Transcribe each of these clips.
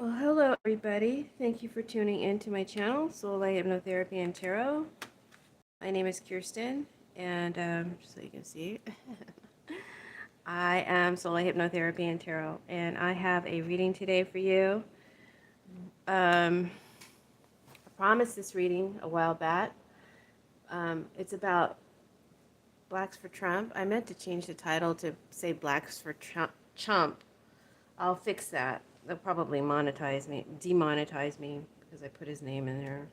Well, hello everybody. Thank you for tuning in to my channel, Soulight Hypnotherapy and Tarot. My name is Kirsten, and just so you can see, I am Soulight Hypnotherapy and Tarot, and I have a reading today for you. I promised this reading a while back. It's about Blacks for Trump. I meant to change the title to say Blacks for Chump. I'll fix that. They'll probably demonetize me because I put his name in there.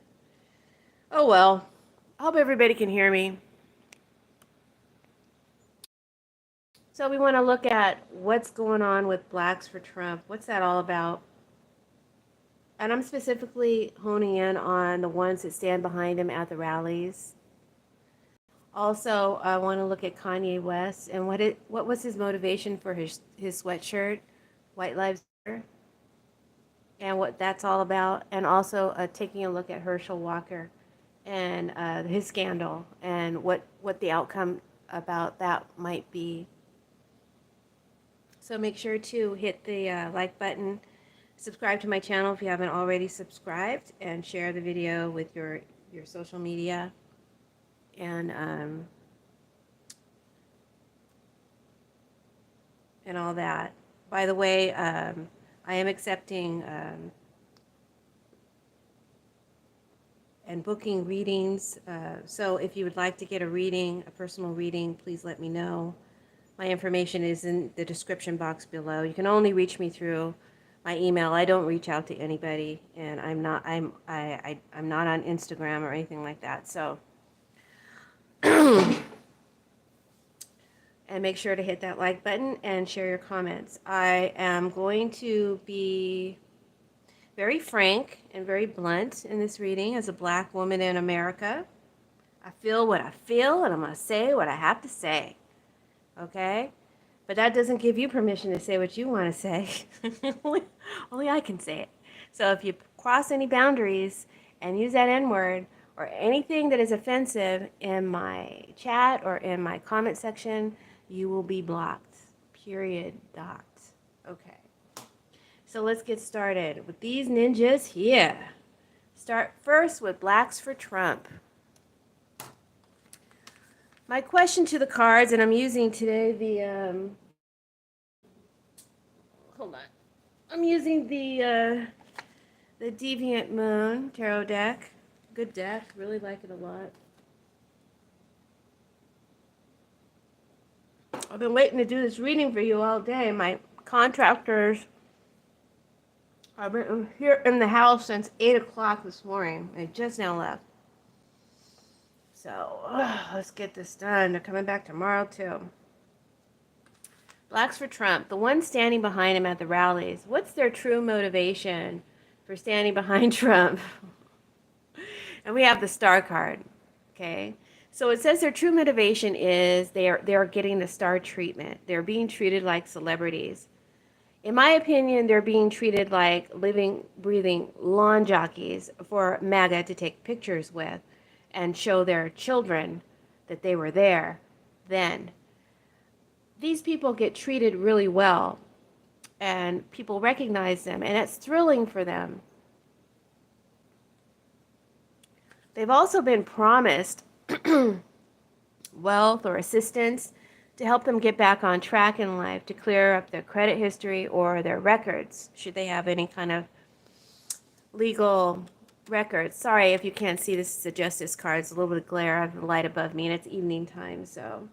Oh well. I hope everybody can hear me. So we want to look at what's going on with Blacks for Trump. What's that all about? And I'm specifically honing in on the ones that stand behind him at the rallies. Also, I want to look at Kanye West and what was his motivation for his sweatshirt, White Lives Matter, and what that's all about. And also taking a look at Herschel Walker and his scandal and what the outcome about that might be. So make sure to hit the like button, subscribe to my channel if you haven't already subscribed, and share the video with your social media. And all that. By the way, I am accepting and booking readings. So if you would like to get a reading, a personal reading, please let me know. My information is in the description box below. You can only reach me through my email. I don't reach out to anybody, and I'm not on Instagram or anything like that. So and make sure to hit that like button and share your comments. I am going to be very frank and very blunt in this reading as a Black woman in America. I feel what I feel, and I'm going to say what I have to say. Okay? But that doesn't give you permission to say what you want to say. Only I can say it. So if you cross any boundaries and use that N-word or anything that is offensive in my chat or in my comment section, you will be blocked. Period. Dot. Okay. So let's get started with these ninjas here. Start first with Blacks for Trump. My question to the cards, and I'm using today the, hold on. I'm using the Deviant Moon Tarot deck. Good deck. Really like it a lot. I've been waiting to do this reading for you all day. My contractors have been here in the house since 8 o'clock this morning. They just now left. So, let's get this done. They're coming back tomorrow, too. Blacks for Trump. The ones standing behind him at the rallies. What's their true motivation for standing behind Trump? And we have the star card. Okay? So it says their true motivation is they are getting the star treatment. They're being treated like celebrities. In my opinion, they're being treated like living, breathing lawn jockeys for MAGA to take pictures with and show their children that they were there then. These people get treated really well, and people recognize them, and it's thrilling for them. They've also been promised wealth or assistance to help them get back on track in life, to clear up their credit history or their records, should they have any kind of legal records. Sorry if you can't see, this is a justice card. It's a little bit of glare. I have the light above me, and it's evening time, so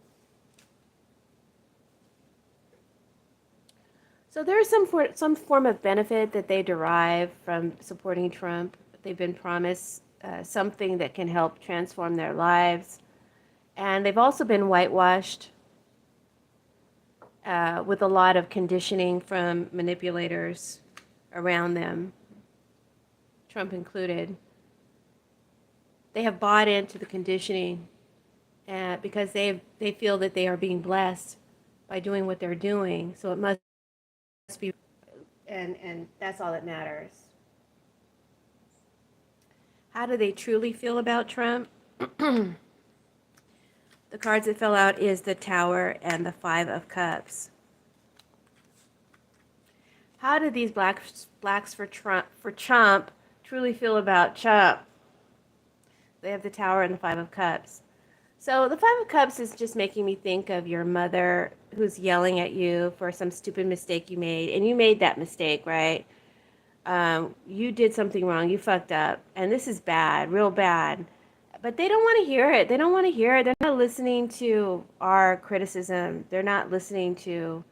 there's some form of benefit that they derive from supporting Trump. They've been promised something that can help transform their lives. And they've also been whitewashed with a lot of conditioning from manipulators around them, Trump included. They have bought into the conditioning because they feel that they are being blessed by doing what they're doing. So it must be, and that's all that matters. How do they truly feel about Trump? The cards that fell out is the Tower and the Five of Cups. How do these blacks for Trump truly feel about Trump? They have the Tower and the Five of Cups. So the Five of Cups is just making me think of your mother who's yelling at you for some stupid mistake you made, and you made that mistake, right? You did something wrong. You fucked up, and this is bad, real bad. But they don't want to hear it. They don't want to hear it. They're not listening to our criticism. They're not listening to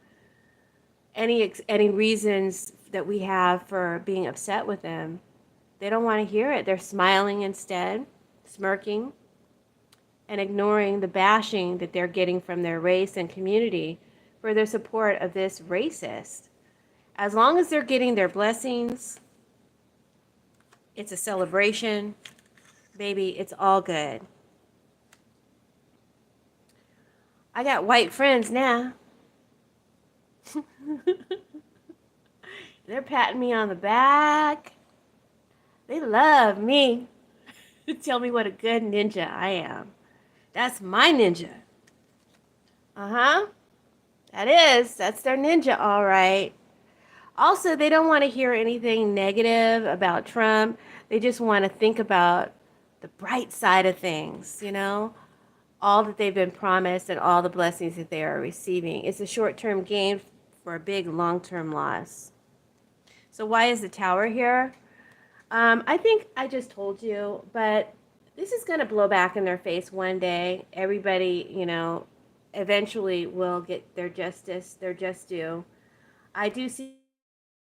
any reasons that we have for being upset with them. They don't want to hear it. They're smiling instead, smirking, and ignoring the bashing that they're getting from their race and community for their support of this racist. As long as they're getting their blessings, it's a celebration. Baby, it's all good. I got white friends now. They're patting me on the back. They love me. Tell me what a good ninja I am. That's my ninja. Uh-huh. That's their ninja, all right. Also, they don't want to hear anything negative about Trump. They just want to think about the bright side of things, all that they've been promised and all the blessings that they are receiving. It's a short-term gain for a big long-term loss. So why is the Tower here? I think I just told you, but this is going to blow back in their face one day. Everybody, eventually will get their justice, their just due. I do see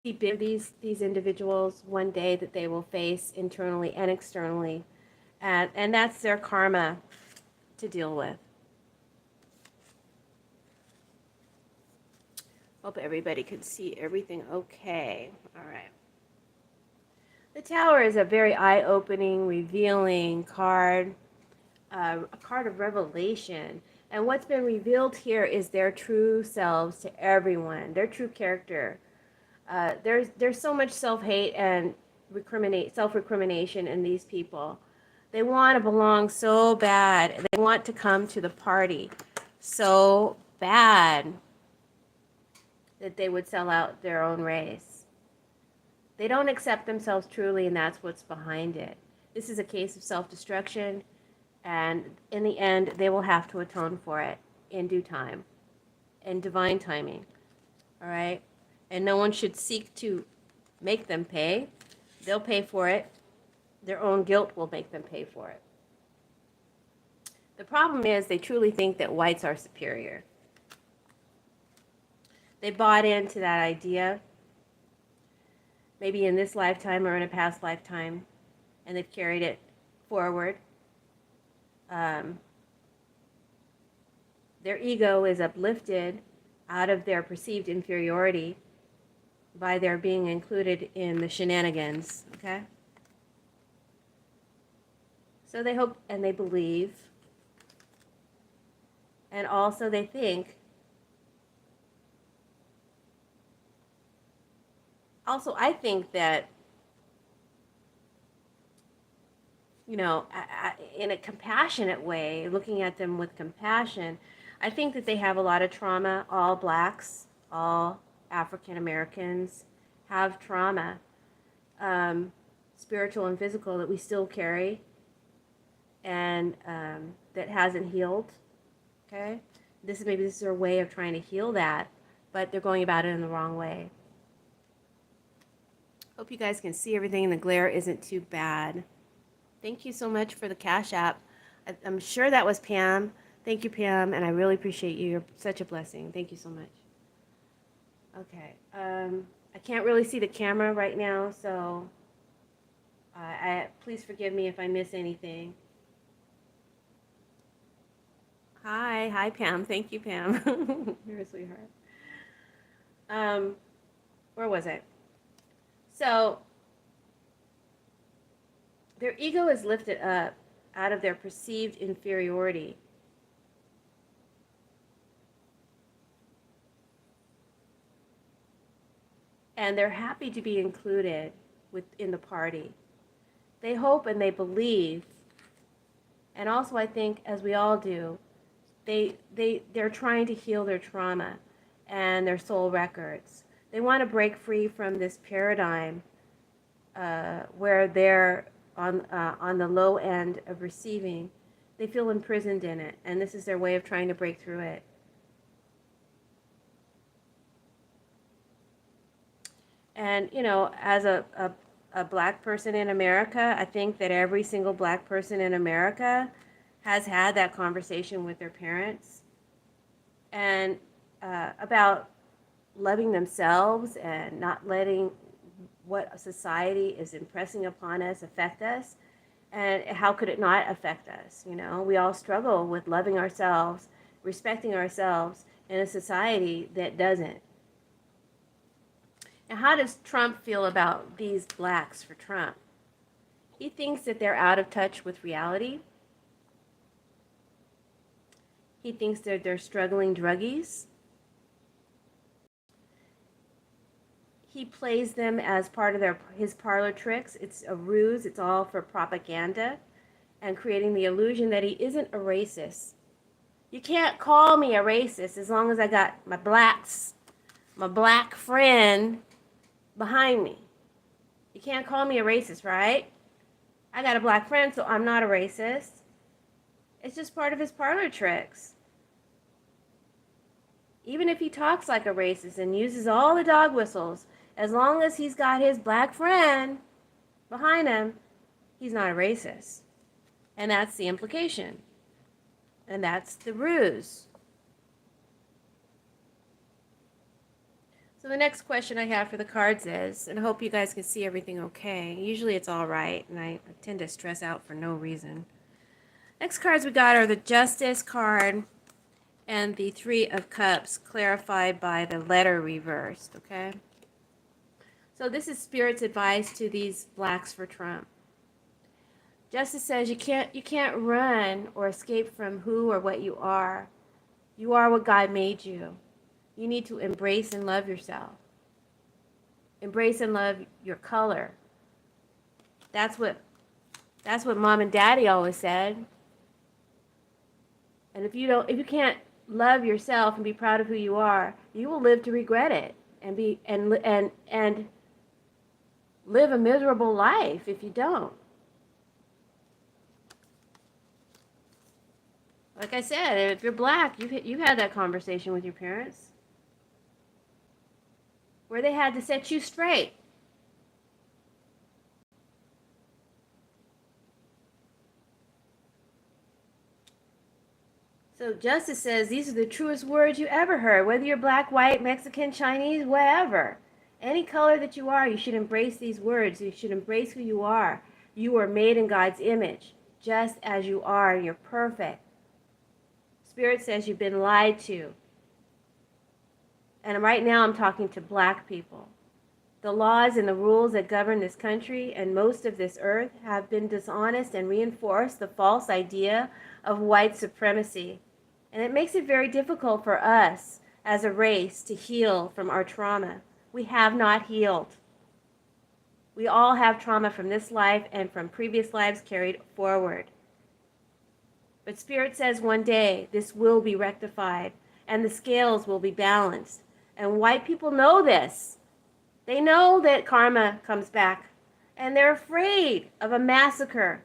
these individuals one day that they will face internally and externally, and that's their karma to deal with. Hope everybody can see everything okay. All right. The Tower is a very eye-opening, revealing card, a card of revelation. And what's been revealed here is their true selves to everyone, their true character. There's so much self-hate and self-recrimination in these people. They want to belong so bad. They want to come to the party so bad that they would sell out their own race. They don't accept themselves truly, and that's what's behind it. This is a case of self-destruction, and in the end, they will have to atone for it in due time, in divine timing. All right? And no one should seek to make them pay. They'll pay for it. Their own guilt will make them pay for it. The problem is they truly think that whites are superior. They bought into that idea, maybe in this lifetime or in a past lifetime, and they've carried it forward. Their ego is uplifted out of their perceived inferiority by their being included in the shenanigans, okay? So they hope and they believe, and also they think. Also, I think that, in a compassionate way, looking at them with compassion, I think that they have a lot of trauma. All blacks, all African Americans have trauma, spiritual and physical, that we still carry, and that hasn't healed. Okay, this is their way of trying to heal that, but they're going about it in the wrong way. Hope you guys can see everything and the glare isn't too bad. Thank you so much for the Cash App. I'm sure that was Pam. Thank you, Pam, and I really appreciate you. You're such a blessing. Thank you so much. Okay. I can't really see the camera right now, so please forgive me if I miss anything. Hi, Pam. Thank you, Pam. You're a sweetheart. Where was it? So, their ego is lifted up out of their perceived inferiority. And they're happy to be included in the party. They hope and they believe, and also I think, as we all do, they're trying to heal their trauma and their soul records. They want to break free from this paradigm where they're on the low end of receiving. They feel imprisoned in it, and this is their way of trying to break through it. And, you know, as a black person in America, I think that every single black person in America has had that conversation with their parents and about loving themselves and not letting what society is impressing upon us affect us. And how could it not affect us? You know, we all struggle with loving ourselves, respecting ourselves in a society that doesn't. And how does Trump feel about these blacks for Trump? He thinks that they're out of touch with reality. He thinks they're struggling druggies. He plays them as part of his parlor tricks. It's a ruse. It's all for propaganda and creating the illusion that he isn't a racist. You can't call me a racist as long as I got my black friend behind me. You can't call me a racist, right? I got a black friend, so I'm not a racist. It's just part of his parlor tricks. Even if he talks like a racist and uses all the dog whistles, as long as he's got his black friend behind him, he's not a racist. And that's the implication. And that's the ruse. So the next question I have for the cards is, and I hope you guys can see everything okay. Usually it's all right, and I tend to stress out for no reason. Next cards we got are the Justice card and the Three of Cups, clarified by the letter reversed, okay? So this is Spirit's advice to these blacks for Trump. Justice says you can't run or escape from who or what you are. You are what God made you. You need to embrace and love yourself. Embrace and love your color. That's what Mom and Daddy always said. And if you can't love yourself and be proud of who you are, you will live to regret it and live a miserable life if you don't. Like I said, if you're black, you've had that conversation with your parents where they had to set you straight. So Justice says these are the truest words you ever heard, whether you're black, white, Mexican, Chinese, whatever. Any color that you are, you should embrace these words. You should embrace who you are. You are made in God's image, just as you are. You're perfect. Spirit says you've been lied to. And right now I'm talking to black people. The laws and the rules that govern this country and most of this earth have been dishonest and reinforce the false idea of white supremacy. And it makes it very difficult for us as a race to heal from our trauma. We have not healed. We all have trauma from this life and from previous lives carried forward. But Spirit says one day this will be rectified and the scales will be balanced. And white people know this. They know that karma comes back, and they're afraid of a massacre.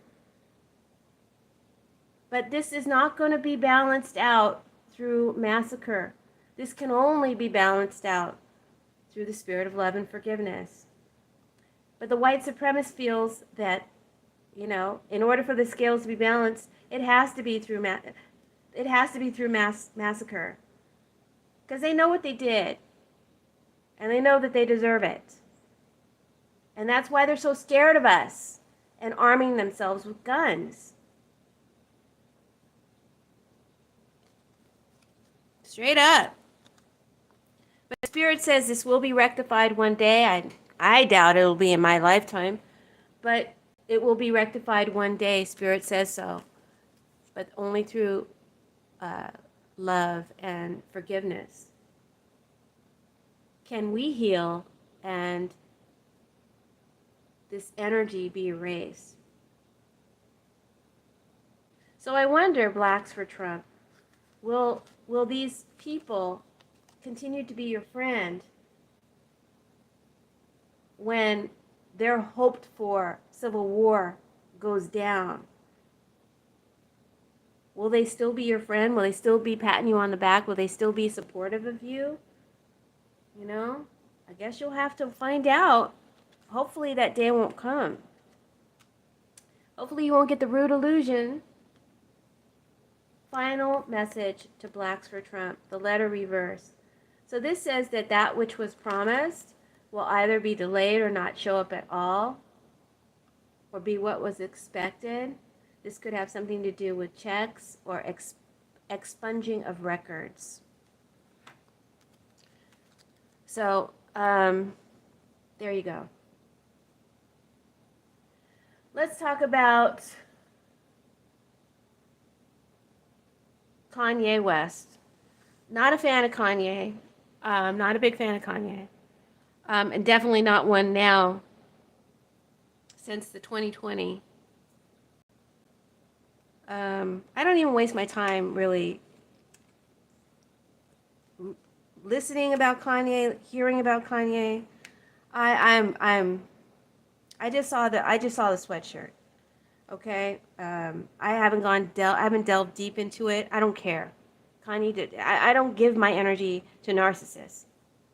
But this is not going to be balanced out through massacre. This can only be balanced out through the spirit of love and forgiveness. But the white supremacist feels that, you know, in order for the scales to be balanced, it has to be through massacre. Because they know what they did. And they know that they deserve it. And that's why they're so scared of us and arming themselves with guns. Straight up. But Spirit says this will be rectified one day. I doubt it will be in my lifetime. But it will be rectified one day. Spirit says so. But only through love and forgiveness can we heal and this energy be erased. So I wonder, blacks for Trump, will these people continue to be your friend when their hoped for civil war goes down? Will they still be your friend? Will they still be patting you on the back? Will they still be supportive of you? You know, I guess you'll have to find out. Hopefully that day won't come. Hopefully you won't get the rude illusion. Final message to Blacks for Trump, the letter reverse. So this says that that which was promised will either be delayed or not show up at all, or be what was expected. This could have something to do with checks or expunging of records. So, there you go. Let's talk about Kanye West. Not a fan of Kanye. Not a big fan of Kanye. And definitely not one now since the 2020. I don't even waste my time really listening about Kanye, hearing about Kanye. I just saw the sweatshirt. Okay, I haven't delved deep into it. I don't care. Kanye did. I don't give my energy to narcissists.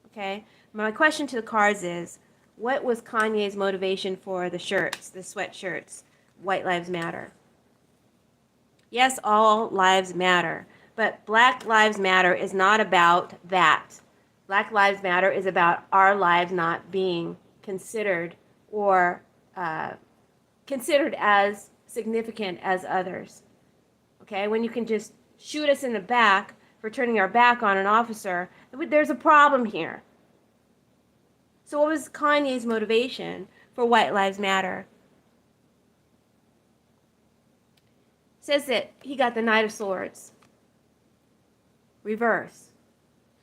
Okay, my question to the cards is, what was Kanye's motivation for the shirts, the sweatshirts? White Lives Matter. Yes, all lives matter, but Black Lives Matter is not about that. Black Lives Matter is about our lives not being considered or considered as significant as others. Okay, when you can just shoot us in the back for turning our back on an officer, there's a problem here. So what was Kanye's motivation for White Lives Matter? It says that he got the Knight of Swords. Reverse.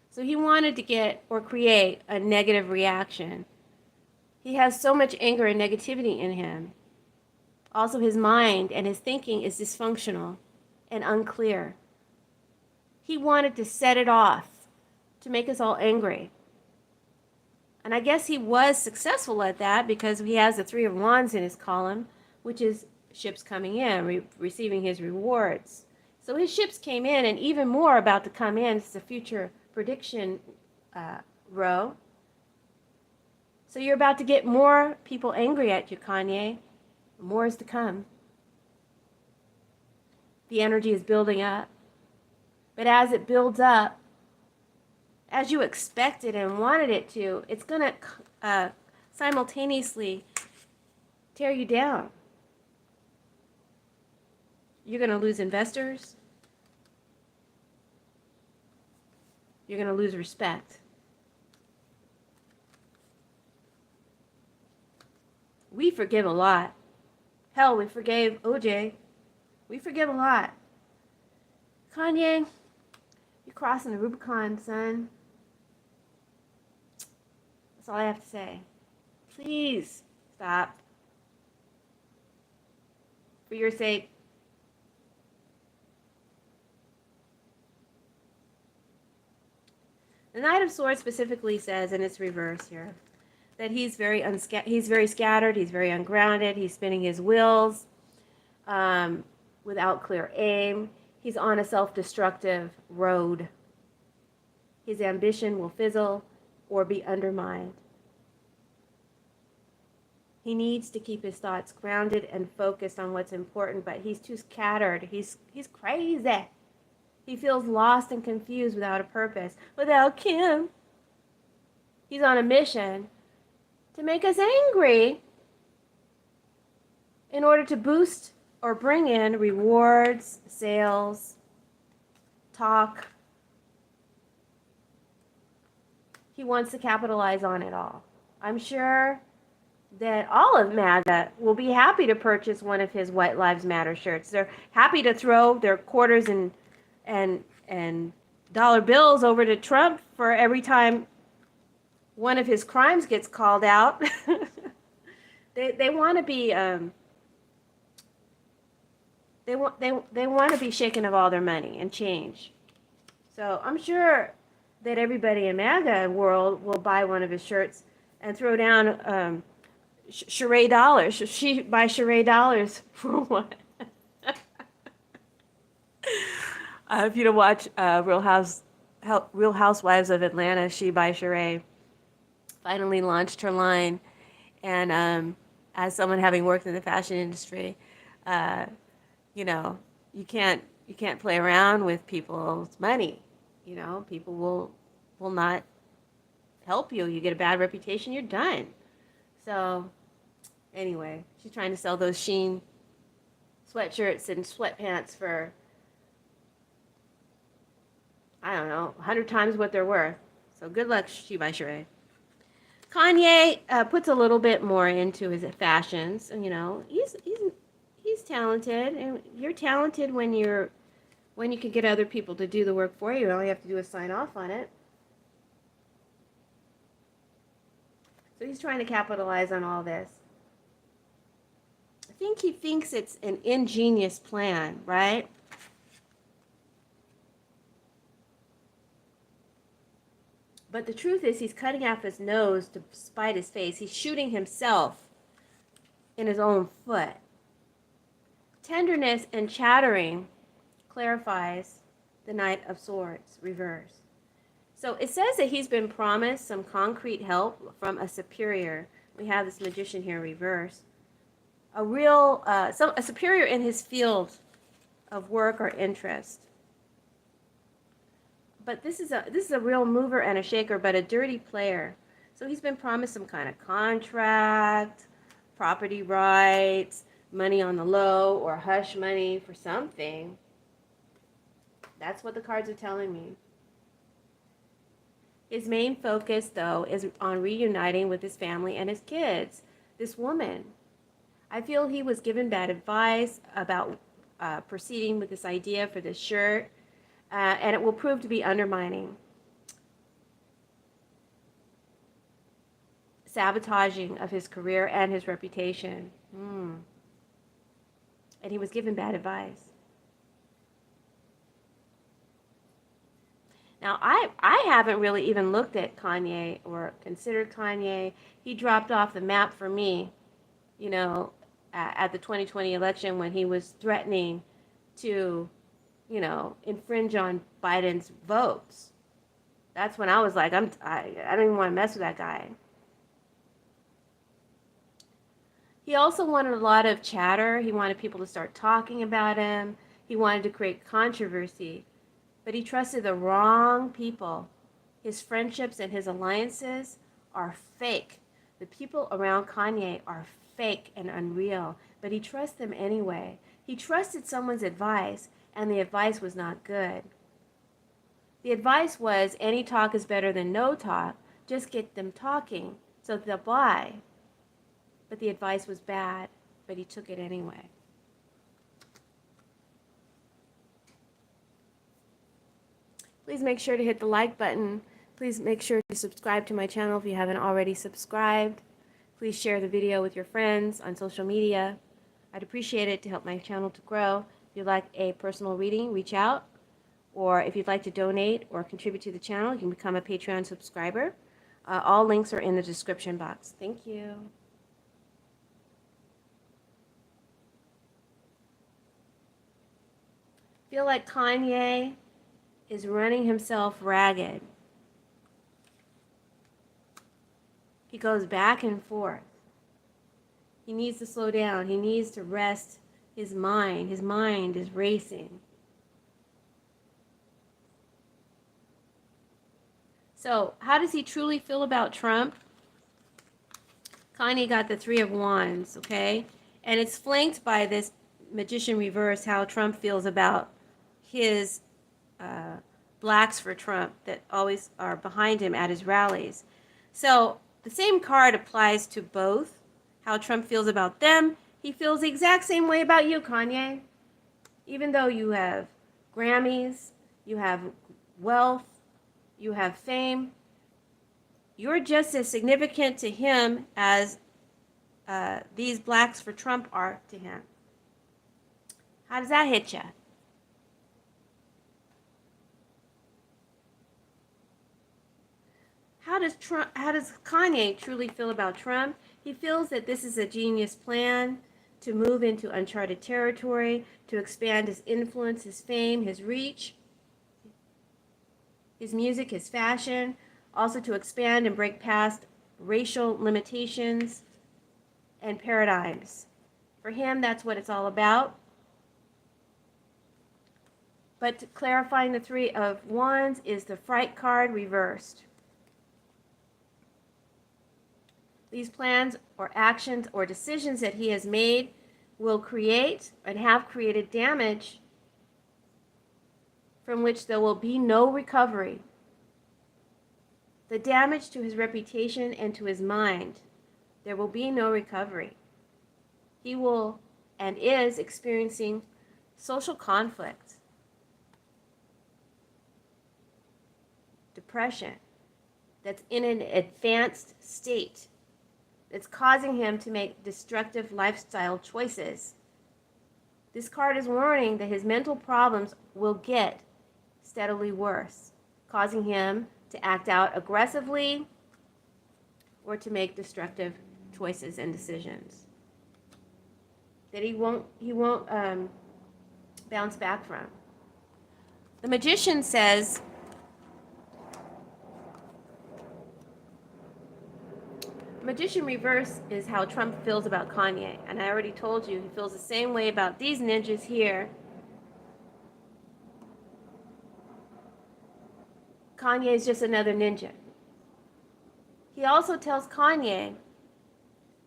So he wanted to get or create a negative reaction. He has so much anger and negativity in him. Also, his mind and his thinking is dysfunctional and unclear. He wanted to set it off to make us all angry. And I guess he was successful at that because he has the Three of Wands in his column, which is ships coming in, receiving his rewards. So his ships came in, and even more about to come in. It's a future prediction row. So you're about to get more people angry at you, Kanye. More is to come. The energy is building up. But as it builds up, as you expected and wanted it to, it's going to simultaneously tear you down. You're going to lose investors. You're going to lose respect. We forgive a lot. Hell, we forgave OJ. We forgive a lot. Kanye, you're crossing the Rubicon, son. That's all I have to say. Please stop. For your sake. The Knight of Swords specifically says, and it's reverse here, that he's very scattered, he's very ungrounded, he's spinning his wheels without clear aim. He's on a self-destructive road. His ambition will fizzle or be undermined. He needs to keep his thoughts grounded and focused on what's important, but he's too scattered. He's crazy. He feels lost and confused without a purpose, without Kim. He's on a mission to make us angry in order to boost or bring in rewards, sales, talk. He wants to capitalize on it all. I'm sure that all of MAGA will be happy to purchase one of his White Lives Matter shirts. They're happy to throw their quarters and dollar bills over to Trump for every time one of his crimes gets called out. They want to be they want to be shaken of all their money and change. So I'm sure that everybody in MAGA world will buy one of his shirts and throw down Sheree dollars. She buy Sheree dollars for what? If you don't watch Real Housewives of Atlanta, she by Sheree finally launched her line, and as someone having worked in the fashion industry, uh, you know, you can't play around with people's money. You know, people will not help you. You get a bad reputation, you're done. So anyway, she's trying to sell those Sheen sweatshirts and sweatpants for, I don't know, 100 times what they're worth. So good luck, She by Sheree. Kanye puts a little bit more into his fashions. And, you know, he's talented, and you're talented when you can get other people to do the work for you. All you have to do is sign off on it. So he's trying to capitalize on all this. I think he thinks it's an ingenious plan, right? But the truth is, he's cutting off his nose to spite his face. He's shooting himself in his own foot. Tenderness and chattering clarifies the Knight of Swords reverse. So it says that he's been promised some concrete help from a superior. We have this magician here reverse. A superior in his field of work or interest. But this is a real mover and a shaker, but a dirty player. So he's been promised some kind of contract, property rights, money on the low, or hush money for something. That's what the cards are telling me. His main focus, though, is on reuniting with his family and his kids. This woman. I feel he was given bad advice about proceeding with this idea for this shirt, and it will prove to be undermining, sabotaging of his career and his reputation. And he was given bad advice. Now, I haven't really even looked at Kanye or considered Kanye. He dropped off the map for me, you know, at the 2020 election when he was threatening to, you know, infringe on Biden's votes. That's when I was like, I don't even want to mess with that guy. He also wanted a lot of chatter. He wanted people to start talking about him. He wanted to create controversy. But he trusted the wrong people. His friendships and his alliances are fake. The people around Kanye are fake and unreal, but he trusts them anyway. He trusted someone's advice, and the advice was not good. The advice was, any talk is better than no talk. Just get them talking so they'll buy. But the advice was bad, but he took it anyway. Please make sure to hit the like button. Please make sure to subscribe to my channel if you haven't already subscribed. Please share the video with your friends on social media. I'd appreciate it to help my channel to grow. If you'd like a personal reading, reach out. Or if you'd like to donate or contribute to the channel, you can become a Patreon subscriber. All links are in the description box. Thank you. I feel like Kanye is running himself ragged. He goes back and forth. He needs to slow down. He needs to rest his mind. His mind is racing. So, how does he truly feel about Trump? Kanye got the Three of Wands, okay? And it's flanked by this Magician reverse, how Trump feels about his blacks for Trump that always are behind him at his rallies. So the same card applies to both. How Trump feels about them, he feels the exact same way about you, Kanye. Even though you have Grammys, you have wealth, you have fame, you're just as significant to him as these blacks for Trump are to him. How does that hit you? How does Kanye truly feel about Trump? He feels that this is a genius plan to move into uncharted territory, to expand his influence, his fame, his reach, his music, his fashion, also to expand and break past racial limitations and paradigms. For him, that's what it's all about. But clarifying the Three of Wands is the Fright card reversed. These plans or actions or decisions that he has made will create and have created damage from which there will be no recovery. The damage to his reputation and to his mind, there will be no recovery. He will and is experiencing social conflict, depression, that's in an advanced state. It's causing him to make destructive lifestyle choices. This card is warning that his mental problems will get steadily worse, causing him to act out aggressively or to make destructive choices and decisions that he won't bounce back from. The Magician says, Magician reverse is how Trump feels about Kanye. And I already told you he feels the same way about these ninjas here. Kanye is just another ninja. He also tells Kanye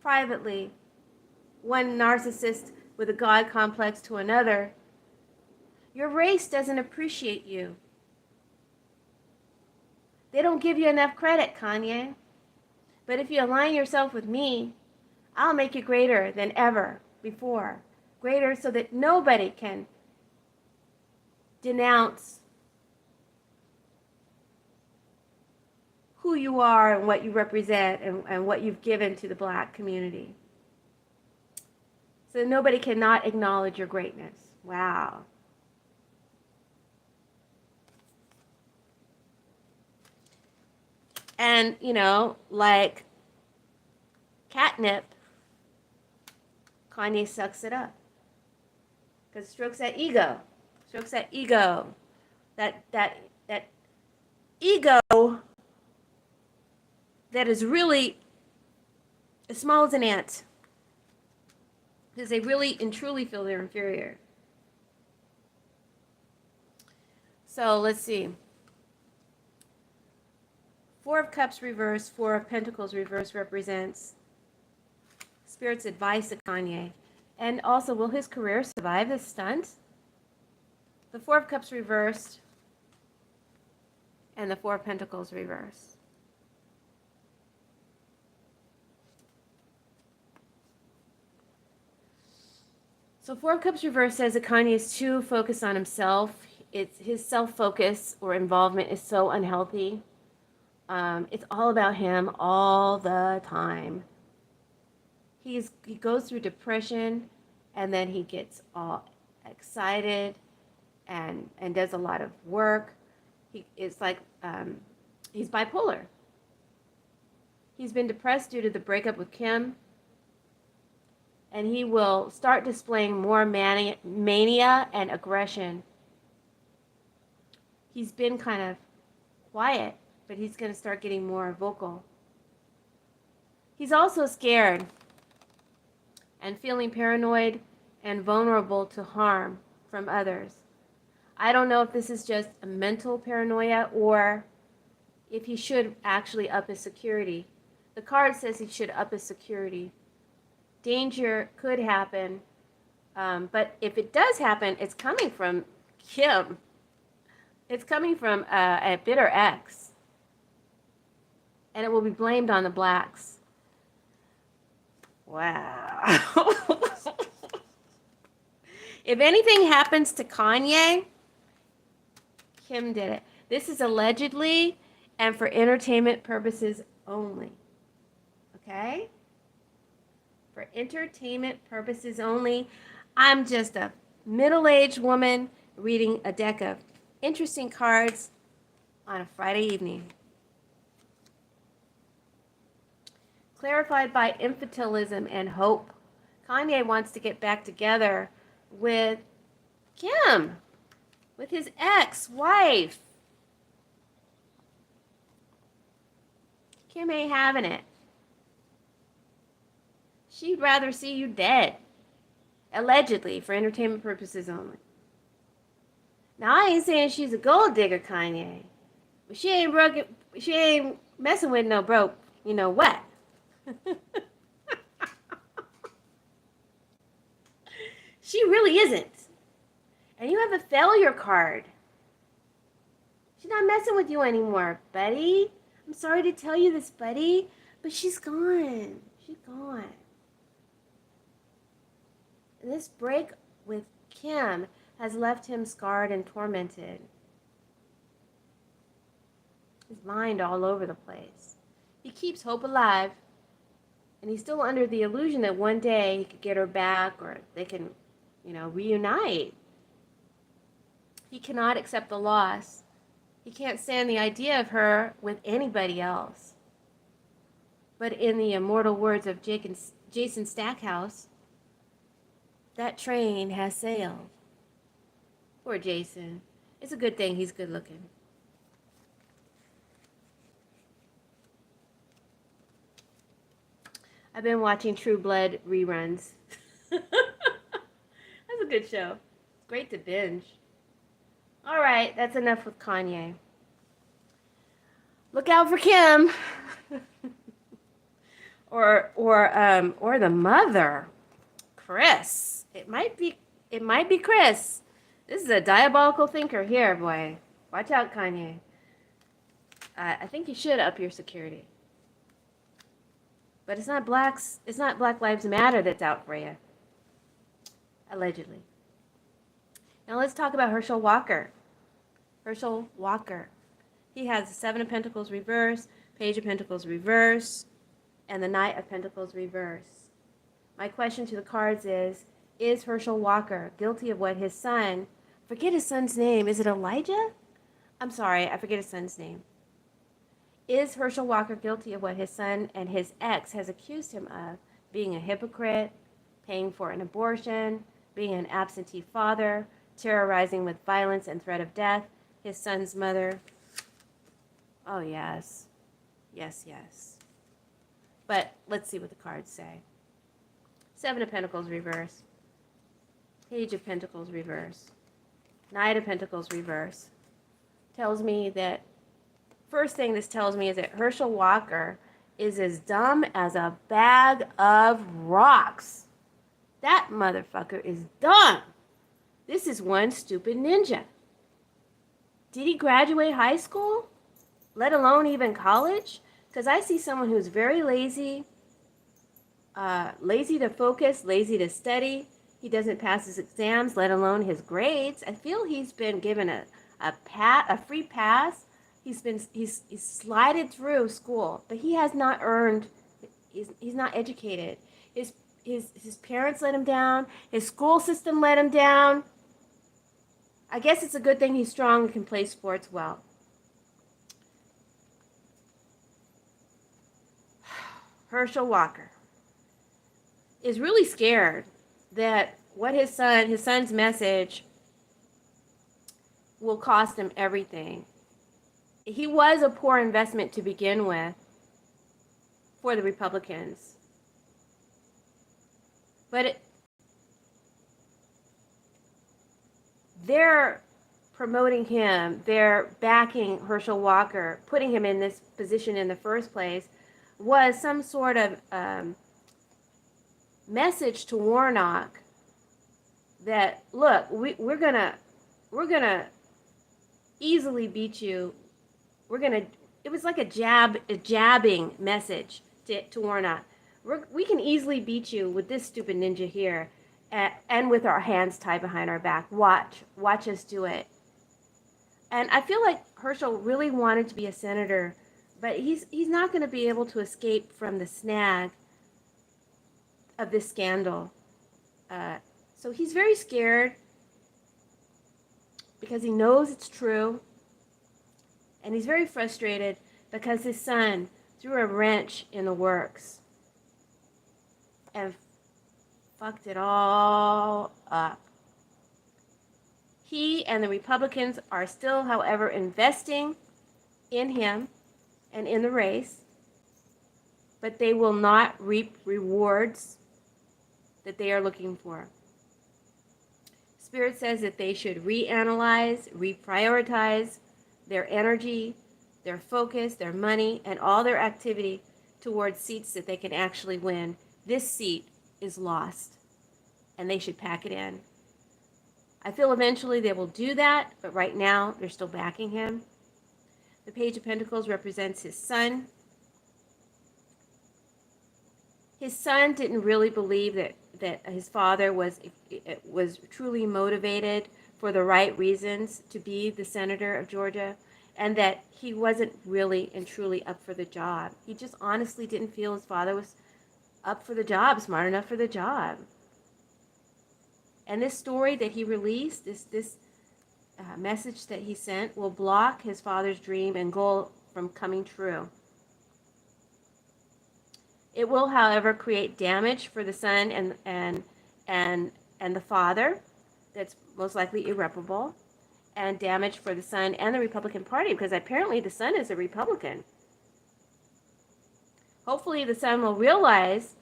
privately, one narcissist with a God complex to another, your race doesn't appreciate you. They don't give you enough credit, Kanye. But if you align yourself with me, I'll make you greater than ever before. Greater so that nobody can denounce who you are and what you represent and what you've given to the Black community. So nobody cannot acknowledge your greatness. Wow. And, like catnip, Kanye sucks it up. Because it strokes that ego. Strokes that ego. That ego that is really as small as an ant. Because they really and truly feel they're inferior. So let's see. Four of Cups reversed, Four of Pentacles reversed represents Spirit's advice to Kanye. And also, will his career survive this stunt? The Four of Cups reversed and the Four of Pentacles reversed. So Four of Cups reversed says that Kanye is too focused on himself. His self-focus or involvement is so unhealthy. It's all about him all the time. He goes through depression, and then he gets all excited and does a lot of work. It's like he's bipolar. He's been depressed due to the breakup with Kim, and he will start displaying more mania and aggression. He's been kind of quiet, but he's going to start getting more vocal. He's also scared and feeling paranoid and vulnerable to harm from others. I don't know if this is just a mental paranoia or if he should actually up his security. The card says he should up his security. Danger could happen, but if it does happen, it's coming from Kim. It's coming from a bitter ex. And it will be blamed on the Blacks. Wow. If anything happens to Kanye, Kim did it. This is allegedly and for entertainment purposes only. Okay? For entertainment purposes only. I'm just a middle-aged woman reading a deck of interesting cards on a Friday evening. clarified by infantilism and hope. Kanye wants to get back together with Kim, with his ex-wife. Kim ain't having it. She'd rather see you dead. Allegedly, for entertainment purposes only. Now, I ain't saying she's a gold digger, Kanye. But she ain't messing with no broke, you know what. She really isn't. And you have a failure card. She's not messing with you anymore, buddy. I'm sorry to tell you this, buddy, but she's gone. She's gone. And this break with Kim has left him scarred and tormented. His mind all over the place. He keeps hope alive, and he's still under the illusion that one day he could get her back or they can, reunite. He cannot accept the loss. He can't stand the idea of her with anybody else. But in the immortal words of Jason Stackhouse, that train has sailed. Poor Jason. It's a good thing he's good looking. I've been watching True Blood reruns. That's a good show. It's great to binge. All right, that's enough with Kanye. Look out for Kim. or the mother, Chris. It might be Chris. This is a diabolical thinker here, boy. Watch out, Kanye. I think you should up your security. But it's not Black Lives Matter that's out for you. Allegedly. Now let's talk about Herschel Walker. Herschel Walker. He has the Seven of Pentacles reverse, Page of Pentacles reverse, and the Knight of Pentacles reverse. My question to the cards is Herschel Walker guilty of what his son, forget his son's name, is it Elijah? I'm sorry, I forget his son's name. Is Herschel Walker guilty of what his son and his ex has accused him of? Being a hypocrite, paying for an abortion, being an absentee father, terrorizing with violence and threat of death, his son's mother. Oh, yes. Yes, yes. But let's see what the cards say. Seven of Pentacles reverse. Page of Pentacles reverse. Knight of Pentacles reverse. Tells me that, first thing this tells me is that Herschel Walker is as dumb as a bag of rocks. That motherfucker is dumb. This is one stupid ninja. Did he graduate high school? Let alone even college? Because I see someone who's very lazy, lazy to focus, lazy to study. He doesn't pass his exams, let alone his grades. I feel he's been given a free pass. He's slided through school, but he has not earned. He's not educated. His parents let him down. His school system let him down. I guess it's a good thing he's strong and can play sports well. Herschel Walker is really scared that what his son's message will cost him everything. He was a poor investment to begin with for the Republicans. But they're promoting him, they're backing Herschel Walker, putting him in this position in the first place, was some sort of message to Warnock that, look, we're gonna easily beat you. It was like a jabbing message to Warnock. We can easily beat you with this stupid ninja here, and with our hands tied behind our back. Watch us do it. And I feel like Herschel really wanted to be a senator, but he's not going to be able to escape from the snag of this scandal. So he's very scared because he knows it's true. And he's very frustrated because his son threw a wrench in the works. and fucked it all up. He and the Republicans are still, however, investing in him and in the race, but they will not reap rewards that they are looking for. Spirit says that they should reanalyze, reprioritize their energy, their focus, their money, and all their activity towards seats that they can actually win. This seat is lost, and they should pack it in. I feel eventually they will do that, but right now they're still backing him. The Page of Pentacles represents his son. His son didn't really believe that his father was truly motivated for the right reasons to be the senator of Georgia, and that he wasn't really and truly up for the job. He just honestly didn't feel his father was up for the job, smart enough for the job. And this story that he released, this message that he sent, will block his father's dream and goal from coming true. It will, however, create damage for the son and the father that's most likely irreparable, and damage for the son and the Republican Party, because apparently the son is a Republican. Hopefully the son will realize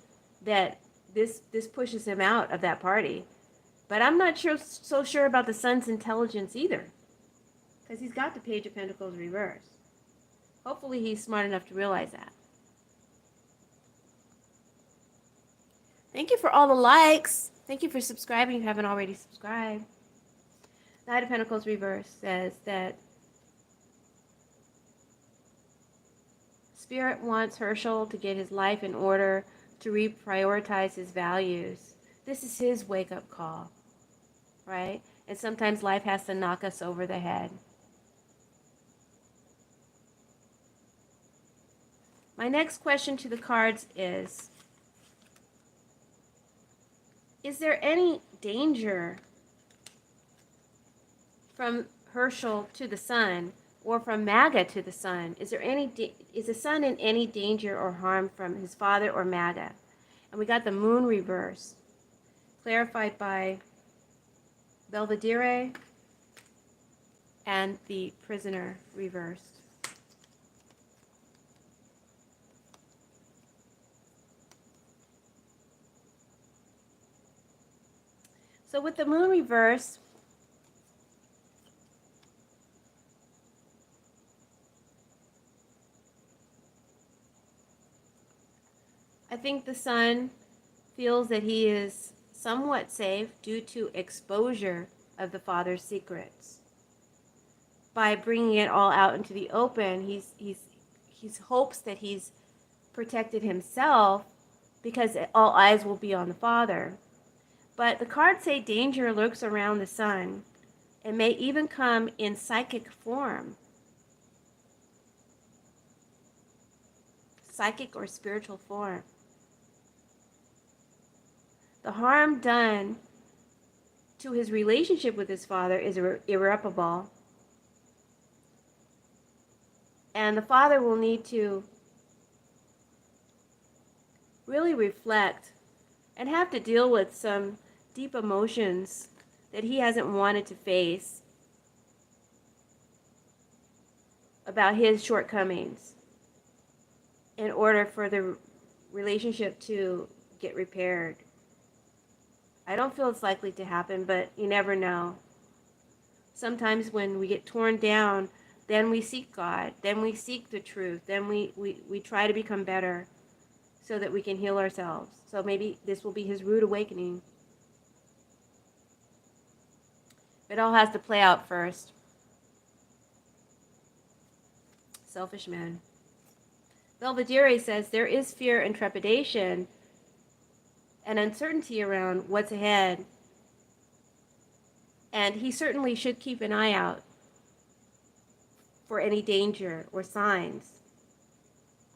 that this pushes him out of that party. But I'm not so sure about the son's intelligence either, because he's got the Page of Pentacles reversed. Hopefully he's smart enough to realize that. Thank you for all the likes. Thank you for subscribing if you haven't already subscribed. Knight of Pentacles reverse says that Spirit wants Herschel to get his life in order, to reprioritize his values. This is his wake-up call, right? And sometimes life has to knock us over the head. My next question to the cards is there any danger from Herschel to the sun, or from MAGA to the sun? Is the sun in any danger or harm from his father or MAGA? And we got the moon reverse, clarified by Belvedere, and the prisoner reversed. So with the moon reverse, I think the sun feels that he is somewhat safe due to exposure of the father's secrets. By bringing it all out into the open, he hopes that he's protected himself, because all eyes will be on the father. But the cards say danger lurks around the sun and may even come in psychic form. Psychic or spiritual form. The harm done to his relationship with his father is irreparable. And the father will need to really reflect and have to deal with some deep emotions that he hasn't wanted to face about his shortcomings in order for the relationship to get repaired. I don't feel it's likely to happen, but you never know. Sometimes when we get torn down, then we seek God, then we seek the truth, then we try to become better so that we can heal ourselves. So maybe this will be his rude awakening. It all has to play out first. Selfish man. Belvedere says there is fear and trepidation and uncertainty around what's ahead. And he certainly should keep an eye out for any danger or signs.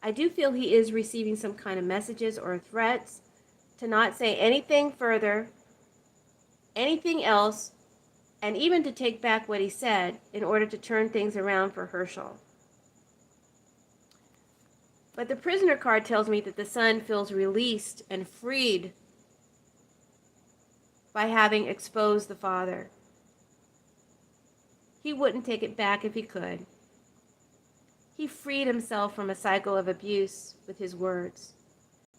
I do feel he is receiving some kind of messages or threats to not say anything further, anything else, and even to take back what he said in order to turn things around for Herschel. But the prisoner card tells me that the son feels released and freed by having exposed the father. He wouldn't take it back if he could. He freed himself from a cycle of abuse with his words.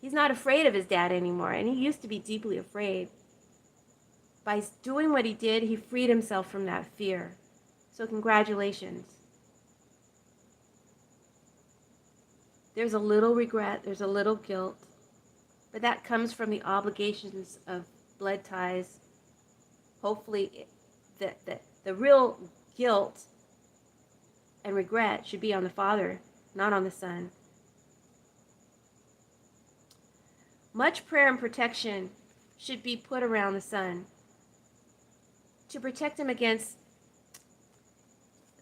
He's not afraid of his dad anymore, and he used to be deeply afraid. By doing what he did, he freed himself from that fear. So congratulations. There's a little regret, there's a little guilt, but that comes from the obligations of blood ties. Hopefully, the real guilt and regret should be on the father, not on the son. Much prayer and protection should be put around the son to protect him against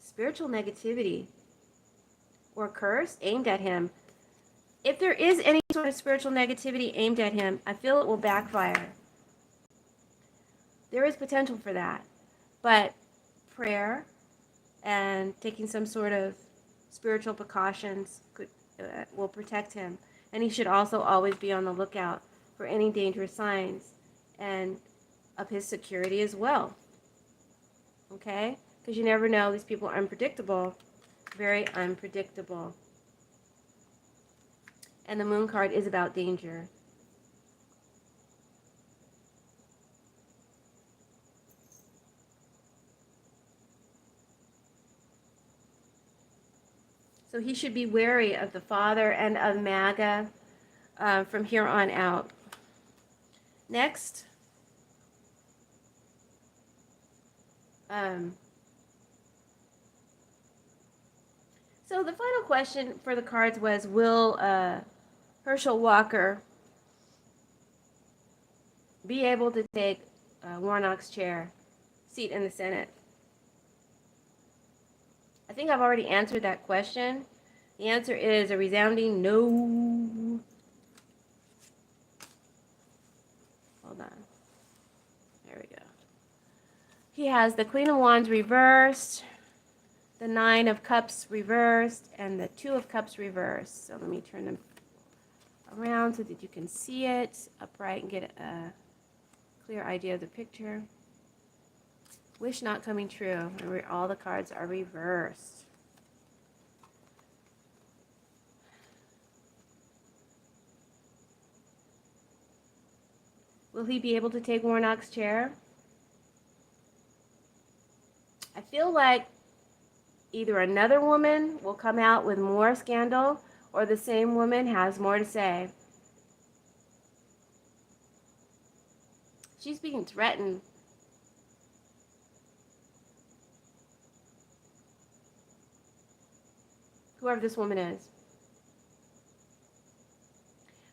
spiritual negativity or curse aimed at him. If there is any sort of spiritual negativity aimed at him, I feel it will backfire. There is potential for that, but prayer and taking some sort of spiritual precautions will protect him. And he should also always be on the lookout for any dangerous signs and of his security as well. Okay? Because you never know. These people are unpredictable. Very unpredictable. And the moon card is about danger. So he should be wary of the father and of MAGA from here on out. Next. So the final question for the cards was, will Herschel Walker be able to take Warnock's seat in the Senate? I think I've already answered that question. The answer is a resounding no. Hold on. There we go. He has the Queen of Wands reversed, the Nine of Cups reversed, and the Two of Cups reversed. So let me turn them around so that you can see it upright and get a clear idea of the picture. Wish not coming true. Remember, all the cards are reversed. Will he be able to take Warnock's chair? I feel like either another woman will come out with more scandal or the same woman has more to say. She's being threatened. Whoever this woman is.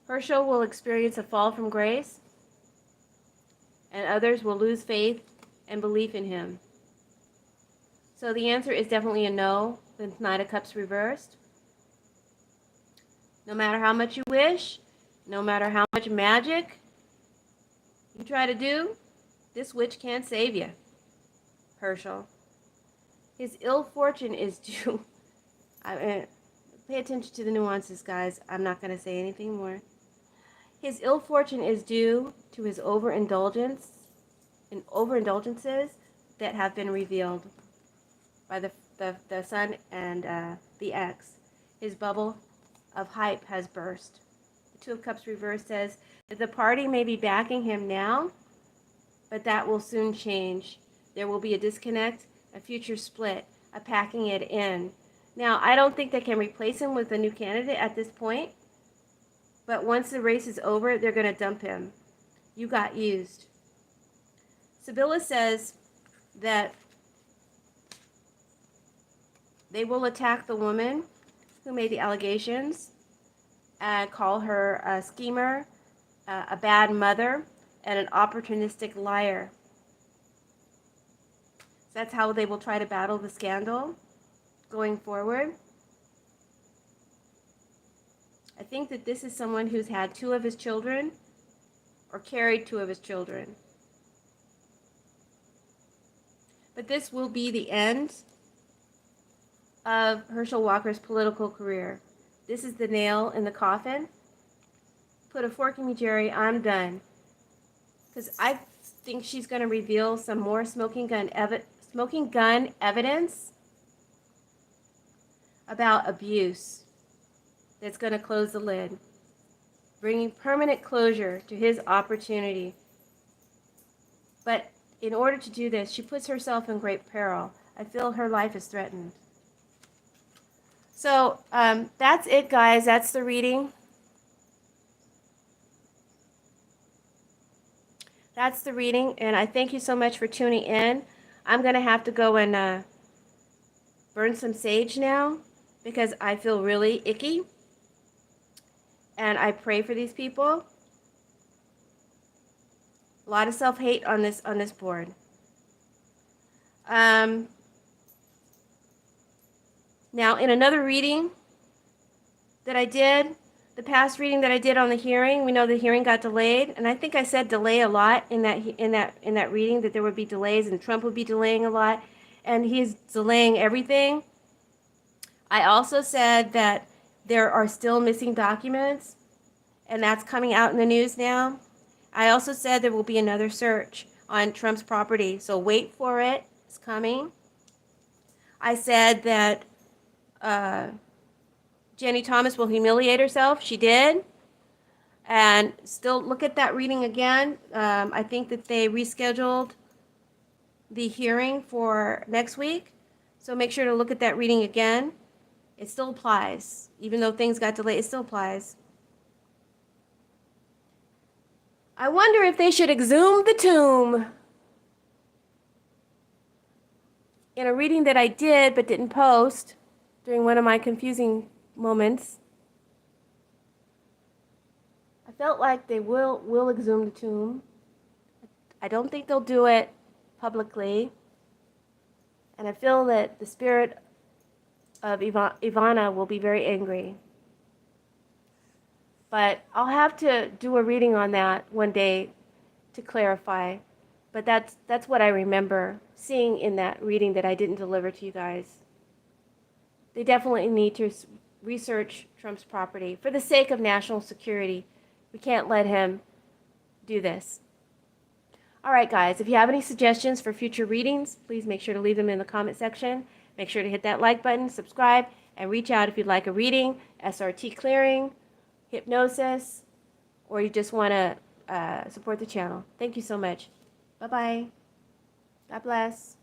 Herschel will experience a fall from grace, and others will lose faith and belief in him. So the answer is definitely a no, the Knight of Cups reversed. No matter how much you wish, no matter how much magic you try to do, this witch can't save you, Herschel. His ill fortune is due. Pay attention to the nuances, guys. I'm not going to say anything more. His ill fortune is due to his overindulgences that have been revealed by the sun and the ex. His bubble of hype has burst. The Two of Cups reversed says that the party may be backing him now, but that will soon change. There will be a disconnect, a future split, a packing it in. Now, I don't think they can replace him with a new candidate at this point, but once the race is over, they're going to dump him. You got used. Sibylla says that they will attack the woman who made the allegations and call her a schemer, a bad mother, and an opportunistic liar. So that's how they will try to battle the scandal going forward. I think that this is someone who's had 2 of his children or carried 2 of his children. But this will be the end of Herschel Walker's political career. this is the nail in the coffin. Put a fork in me, Jerry. I'm done. Because I think she's going to reveal some more smoking gun evidence about abuse that's going to close the lid, bringing permanent closure to his opportunity. But in order to do this, she puts herself in great peril. I feel her life is threatened. So that's it, guys. That's the reading. That's the reading, and I thank you so much for tuning in. I'm going to have to go and burn some sage now because I feel really icky. And I pray for these people. A lot of self-hate on this board. Now, in another reading that I did, the past reading that I did on the hearing, we know the hearing got delayed, and I think I said delay a lot in that reading, that there would be delays and Trump would be delaying a lot, and he's delaying everything. I also said that there are still missing documents, and that's coming out in the news now. I also said there will be another search on Trump's property, so wait for it. It's coming. I said that Jenny Thomas will humiliate herself. She did. And still look at that reading again. I think that they rescheduled the hearing for next week. So make sure to look at that reading again. It still applies. Even though things got delayed, it still applies. I wonder if they should exhume the tomb. In a reading that I did but didn't post during one of my confusing moments, I felt like they will exhume the tomb. I don't think they'll do it publicly. And I feel that the spirit of Ivana will be very angry. But I'll have to do a reading on that one day to clarify. But that's what I remember seeing in that reading that I didn't deliver to you guys. They definitely need to research Trump's property for the sake of national security. We can't let him do this. All right, guys, if you have any suggestions for future readings, please make sure to leave them in the comment section. Make sure to hit that like button, subscribe, and reach out if you'd like a reading, SRT clearing, hypnosis, or you just want to support the channel. Thank you so much. Bye-bye. God bless.